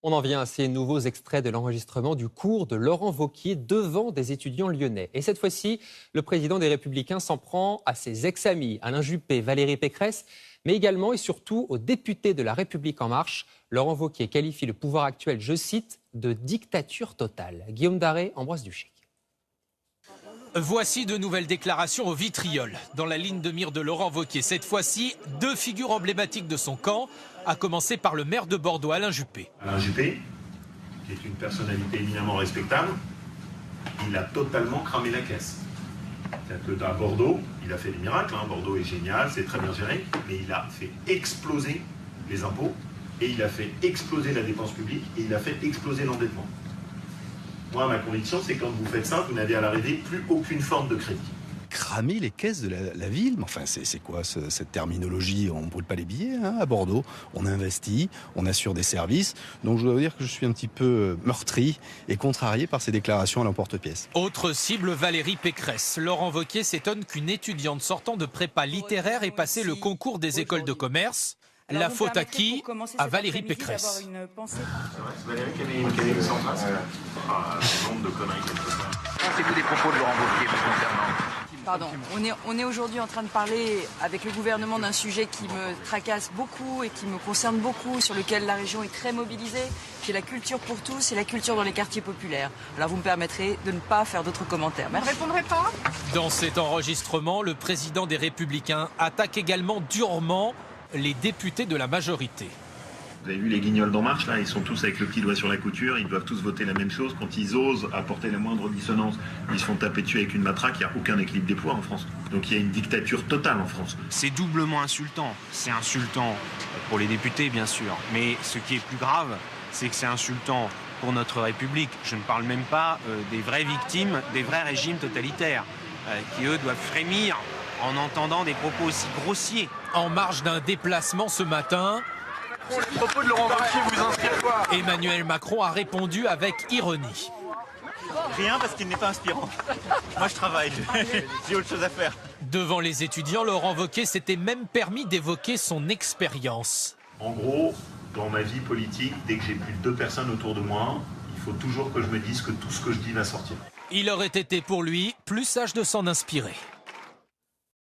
On en vient à ces nouveaux extraits de l'enregistrement du cours de Laurent Wauquiez devant des étudiants lyonnais. Et cette fois-ci, le président des Républicains s'en prend à ses ex-amis, Alain Juppé, Valérie Pécresse, mais également et surtout aux députés de La République En Marche. Laurent Wauquiez qualifie le pouvoir actuel, je cite, de dictature totale. Guillaume Daré, Ambroise Duchesne. Voici de nouvelles déclarations au vitriol. Dans la ligne de mire de Laurent Wauquiez, cette fois-ci, deux figures emblématiques de son camp, à commencer par le maire de Bordeaux, Alain Juppé. Alain Juppé, qui est une personnalité éminemment respectable, il a totalement cramé la caisse. C'est-à-dire qu'à Bordeaux, il a fait des miracles, Bordeaux est génial, c'est très bien géré, mais il a fait exploser les impôts, et il a fait exploser la dépense publique, et il a fait exploser l'endettement. Moi, ma conviction, c'est que quand vous faites ça, vous n'avez à l'arrivée plus aucune forme de crédit. Cramer les caisses de la ville, mais enfin c'est quoi cette terminologie? On ne brûle pas les billets à Bordeaux, on investit, on assure des services. Donc je dois vous dire que je suis un petit peu meurtri et contrarié par ces déclarations à l'emporte-pièce. Autre cible, Valérie Pécresse. Laurent Wauquiez s'étonne qu'une étudiante sortant de prépa littéraire ait passé le concours des écoles de commerce. La faute à qui? À Valérie Pécresse. C'est vrai, c'est Valérie qui a mis ça en place. Le nombre de conneries qu'elle peut faire. Pensez-vous des propos de Laurent Wauquiez vous concernant? Pardon, on est aujourd'hui en train de parler avec le gouvernement d'un sujet qui me tracasse beaucoup et qui me concerne beaucoup, sur lequel la région est très mobilisée, qui est la culture pour tous et la culture dans les quartiers populaires. Alors vous me permettrez de ne pas faire d'autres commentaires. Merci. Vous ne répondrez pas? Dans cet enregistrement, le président des Républicains attaque également durement les députés de la majorité. Vous avez vu les guignols d'En Marche, là, ils sont tous avec le petit doigt sur la couture, ils doivent tous voter la même chose. Quand ils osent apporter la moindre dissonance, ils se font taper dessus avec une matraque, il n'y a aucun équilibre des pouvoirs en France. Donc il y a une dictature totale en France. C'est doublement insultant. C'est insultant pour les députés, bien sûr. Mais ce qui est plus grave, c'est que c'est insultant pour notre République. Je ne parle même pas des vraies victimes, des vrais régimes totalitaires, qui eux doivent frémir en entendant des propos aussi grossiers. En marge d'un déplacement ce matin, Les propos de Laurent Wauquiez vous inspirent quoi? Emmanuel Macron a répondu avec ironie. Rien parce qu'il n'est pas inspirant. Moi je travaille, j'ai autre chose à faire. Devant les étudiants, Laurent Wauquiez s'était même permis d'évoquer son expérience. En gros, dans ma vie politique, dès que j'ai plus de 2 personnes autour de moi, il faut toujours que je me dise que tout ce que je dis va sortir. Il aurait été pour lui plus sage de s'en inspirer.